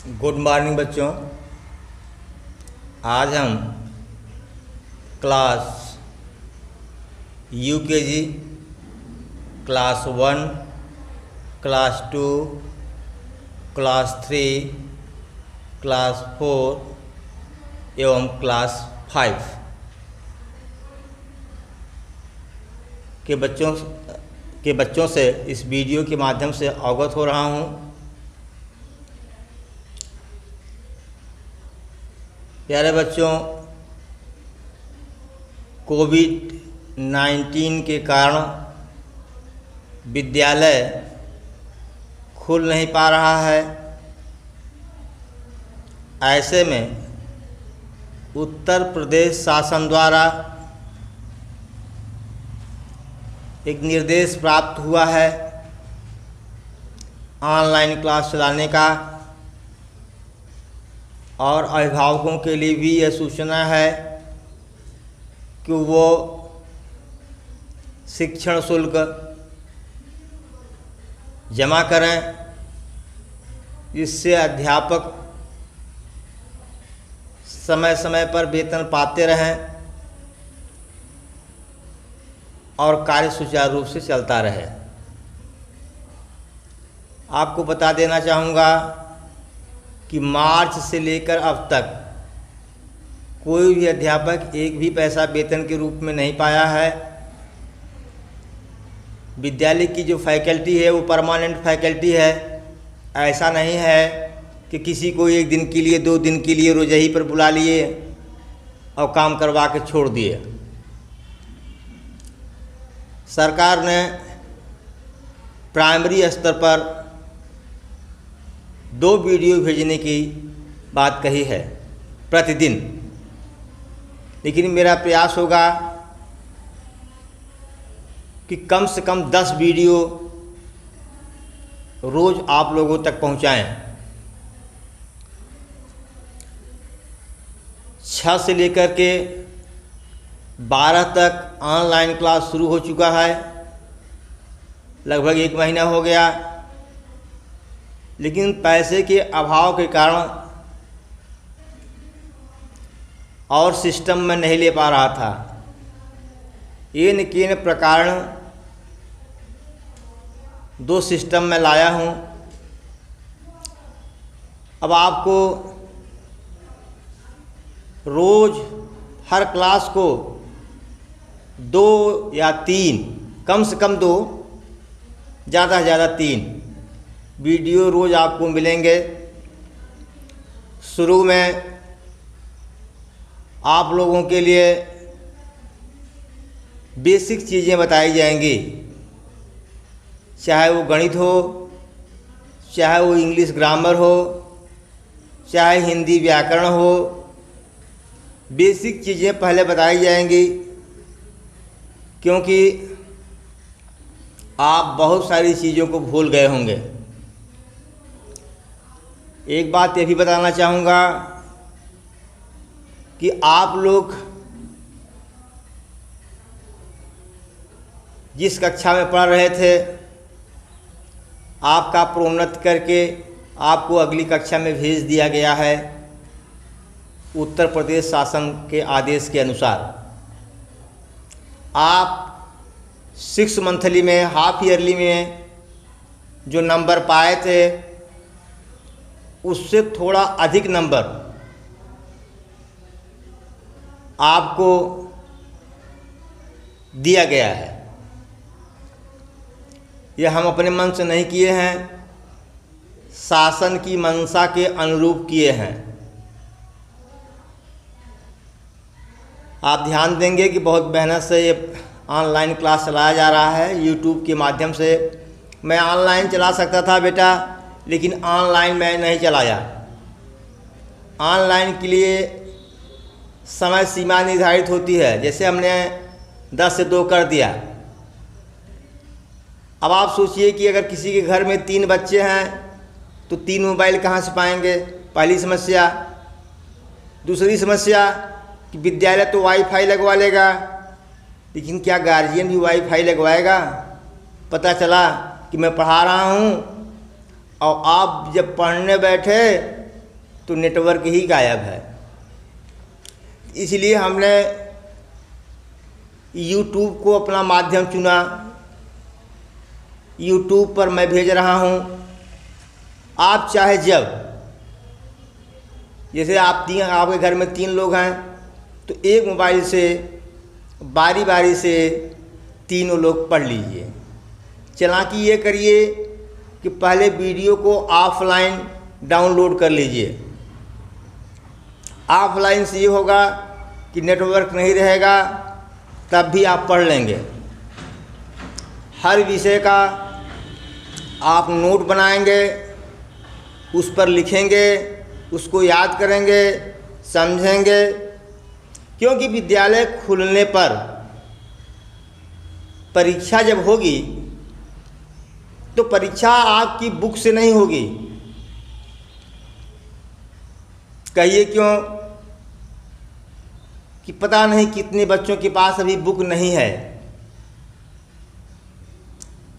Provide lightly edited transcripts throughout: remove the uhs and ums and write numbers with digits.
Good morning बच्चों। आज हम class UKG, class 1, class 2, class 3, class 4 एवं क्लास 5 के बच्चों से इस वीडियो के माध्यम से अवगत हो रहा हूँ। प्यारे बच्चों, कोविड-19 के कारण विद्यालय खुल नहीं पा रहा है। ऐसे में उत्तर प्रदेश शासन द्वारा एक निर्देश प्राप्त हुआ है ऑनलाइन क्लास चलाने का, और अभिभावकों के लिए भी यह सूचना है कि वो शिक्षण शुल्क जमा करें, जिससे अध्यापक समय समय पर वेतन पाते रहें और कार्य सुचारू रूप से चलता रहे। आपको बता देना चाहूँगा कि मार्च से लेकर अब तक कोई भी अध्यापक एक भी पैसा वेतन के रूप में नहीं पाया है। विद्यालय की जो फैकल्टी है वो परमानेंट फैकल्टी है। ऐसा नहीं है कि किसी को एक दिन के लिए 2 दिन के लिए रोज़ही पर बुला लिए और काम करवा के छोड़ दिए। सरकार ने प्राइमरी स्तर पर 2 वीडियो भेजने की बात कही है प्रतिदिन, लेकिन मेरा प्रयास होगा कि कम से कम 10 वीडियो रोज़ आप लोगों तक पहुंचाएं। 6 से लेकर के 12 तक ऑनलाइन क्लास शुरू हो चुका है। लगभग 1 महीना हो गया, लेकिन पैसे के अभाव के कारण और सिस्टम में नहीं ले पा रहा था। इन किन प्रकार 2 सिस्टम में लाया हूँ। अब आपको रोज़ हर क्लास को 2 या 3, कम से कम 2, ज़्यादा से ज़्यादा 3 वीडियो रोज़ आपको मिलेंगे। शुरू में आप लोगों के लिए बेसिक चीज़ें बताई जाएंगी, चाहे वो गणित हो, चाहे वो इंग्लिश ग्रामर हो, चाहे हिंदी व्याकरण हो। बेसिक चीज़ें पहले बताई जाएंगी, क्योंकि आप बहुत सारी चीज़ों को भूल गए होंगे। एक बात ये भी बताना चाहूँगा कि आप लोग जिस कक्षा में पढ़ रहे थे, आपका प्रोन्नत करके आपको अगली कक्षा में भेज दिया गया है उत्तर प्रदेश शासन के आदेश के अनुसार। आप 6 मंथली में, हाफ ईयरली में जो नंबर पाए थे, उससे थोड़ा अधिक नंबर आपको दिया गया है। यह हम अपने मन से नहीं किए हैं, शासन की मंशा के अनुरूप किए हैं। आप ध्यान देंगे कि बहुत मेहनत से ये ऑनलाइन क्लास चलाया जा रहा है यूट्यूब के माध्यम से। मैं ऑनलाइन चला सकता था बेटा, लेकिन ऑनलाइन मैं नहीं चलाया। ऑनलाइन के लिए समय सीमा निर्धारित होती है। जैसे हमने 10 से 2 कर दिया। अब आप सोचिए कि अगर किसी के घर में 3 बच्चे हैं तो 3 मोबाइल कहाँ से पाएंगे? पहली समस्या। दूसरी समस्या कि विद्यालय तो वाईफाई लगवा लेगा, लेकिन क्या गार्जियन भी वाईफाई लगवाएगा? पता चला कि मैं पढ़ा रहा हूँ और आप जब पढ़ने बैठे तो नेटवर्क ही गायब है। इसलिए हमने यूट्यूब को अपना माध्यम चुना। यूट्यूब पर मैं भेज रहा हूँ। आप चाहे जब, जैसे आपके घर में 3 लोग हैं तो एक मोबाइल से बारी बारी से तीनों लोग पढ़ लीजिए। चालाकी ये करिए कि पहले वीडियो को ऑफलाइन डाउनलोड कर लीजिए। ऑफलाइन से ये होगा कि नेटवर्क नहीं रहेगा, तब भी आप पढ़ लेंगे। हर विषय का आप नोट बनाएंगे, उस पर लिखेंगे, उसको याद करेंगे, समझेंगे। क्योंकि विद्यालय खुलने पर परीक्षा जब होगी तो परीक्षा आपकी बुक से नहीं होगी। कहिए क्यों? कि पता नहीं कितने बच्चों के पास अभी बुक नहीं है।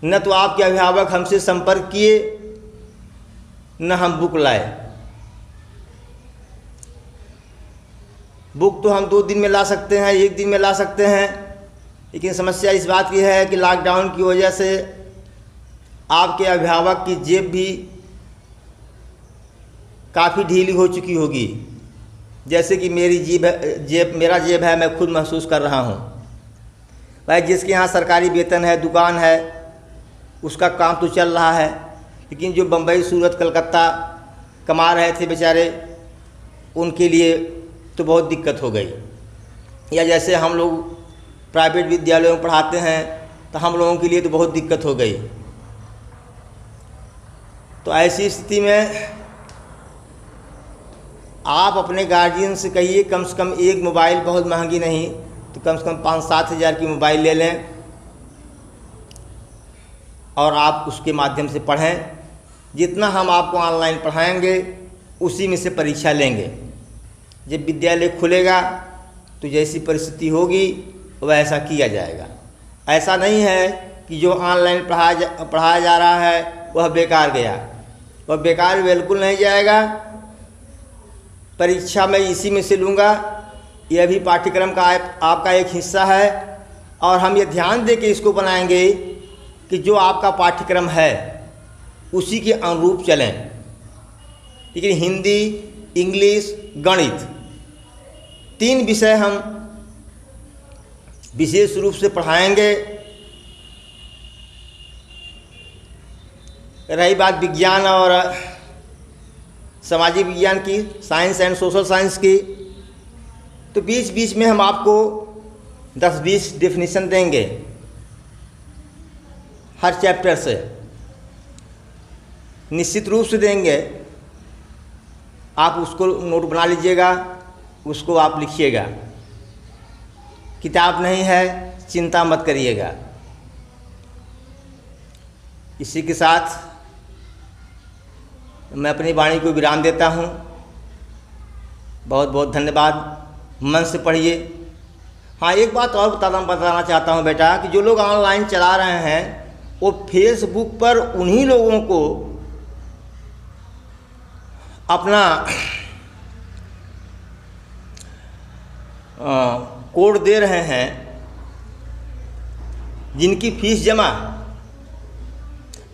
न तो आपके अभिभावक हमसे संपर्क किए, न हम बुक लाए। बुक तो हम 2 दिन में ला सकते हैं, 1 दिन में ला सकते हैं, लेकिन समस्या इस बात की है कि लॉकडाउन की वजह से आपके अभिभावक की जेब भी काफ़ी ढीली हो चुकी होगी। जैसे कि मेरा जेब है, मैं खुद महसूस कर रहा हूँ। भाई जिसके यहाँ सरकारी वेतन है, दुकान है, उसका काम तो चल रहा है, लेकिन जो बम्बई, सूरत, कलकत्ता कमा रहे थे बेचारे, उनके लिए तो बहुत दिक्कत हो गई। या जैसे हम लोग प्राइवेट विद्यालयों में पढ़ाते हैं तो हम लोगों के लिए तो बहुत दिक्कत हो गई। तो ऐसी स्थिति में आप अपने गार्जियन से कहिए कम से कम एक मोबाइल, बहुत महंगी नहीं तो कम से कम 5-7 हज़ार की मोबाइल ले लें और आप उसके माध्यम से पढ़ें। जितना हम आपको ऑनलाइन पढ़ाएंगे उसी में से परीक्षा लेंगे। जब विद्यालय खुलेगा तो जैसी परिस्थिति होगी वैसा किया जाएगा। ऐसा नहीं है कि जो ऑनलाइन पढ़ाया जा रहा है वह बेकार गया। वह बेकार बिल्कुल नहीं जाएगा। परीक्षा मैं इसी में से लूँगा। यह भी पाठ्यक्रम का आपका एक हिस्सा है और हम ये ध्यान दे के इसको बनाएंगे कि जो आपका पाठ्यक्रम है उसी के अनुरूप चलें। लेकिन हिंदी, इंग्लिश, गणित 3 विषय हम विशेष रूप से पढ़ाएंगे। रही बात विज्ञान और सामाजिक विज्ञान की, साइंस एंड सोशल साइंस की, तो बीच बीच में हम आपको 10-20 डेफिनेशन देंगे हर चैप्टर से। निश्चित रूप से देंगे। आप उसको नोट बना लीजिएगा, उसको आप लिखिएगा। किताब नहीं है, चिंता मत करिएगा। इसी के साथ मैं अपनी वाणी को विराम देता हूँ। बहुत बहुत धन्यवाद। मन से पढ़िए। हाँ, एक बात और बताना चाहता हूँ बेटा कि जो लोग ऑनलाइन चला रहे हैं वो फेसबुक पर उन्हीं लोगों को अपना कोड दे रहे हैं जिनकी फीस जमा,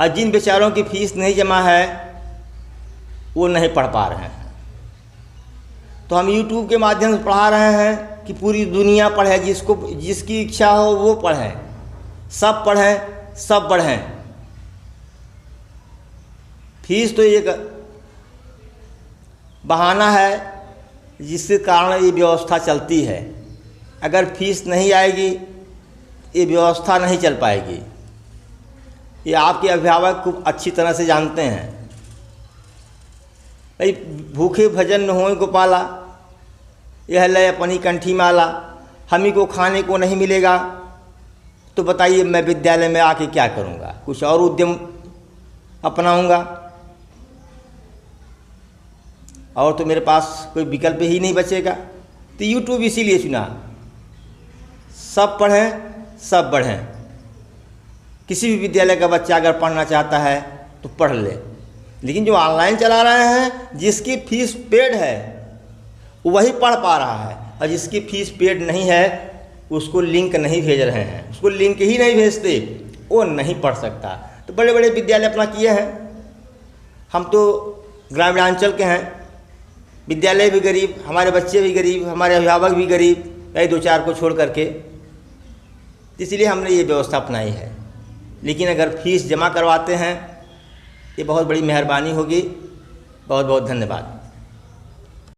और जिन बेचारों की फीस नहीं जमा है वो नहीं पढ़ पा रहे हैं। तो हम YouTube के माध्यम से पढ़ा रहे हैं कि पूरी दुनिया पढ़े, जिसकी इच्छा हो वो पढ़ें, सब पढ़ें, सब बढ़ें। फीस तो एक बहाना है जिसके कारण ये व्यवस्था चलती है। अगर फीस नहीं आएगी ये व्यवस्था नहीं चल पाएगी। ये आपके अभिभावक खूब अच्छी तरह से जानते हैं। भाई भूखे भजन न होए गोपाला, यह लय अपनी कंठी माला। हम ही को खाने को नहीं मिलेगा तो बताइए मैं विद्यालय में आके क्या करूँगा? कुछ और उद्यम अपनाऊँगा और तो मेरे पास कोई विकल्प ही नहीं बचेगा। तो YouTube इसीलिए चुना। सब पढ़ें, सब बढ़ें। किसी भी विद्यालय का बच्चा अगर पढ़ना चाहता है तो पढ़ ले, लेकिन जो ऑनलाइन चला रहे हैं, जिसकी फीस पेड है वही पढ़ पा रहा है, और जिसकी फीस पेड नहीं है उसको लिंक नहीं भेज रहे हैं, उसको लिंक ही नहीं भेजते, वो नहीं पढ़ सकता। तो बड़े बड़े विद्यालय अपना किए हैं। हम तो ग्रामीणांचल के हैं, विद्यालय भी गरीब, हमारे बच्चे भी गरीब, हमारे अभिभावक भी गरीब, कई दो चार को छोड़ करके, इसलिए हमने ये व्यवस्था अपनाई है। लेकिन अगर फीस जमा करवाते हैं, ये बहुत बड़ी मेहरबानी होगी। बहुत बहुत धन्यवाद।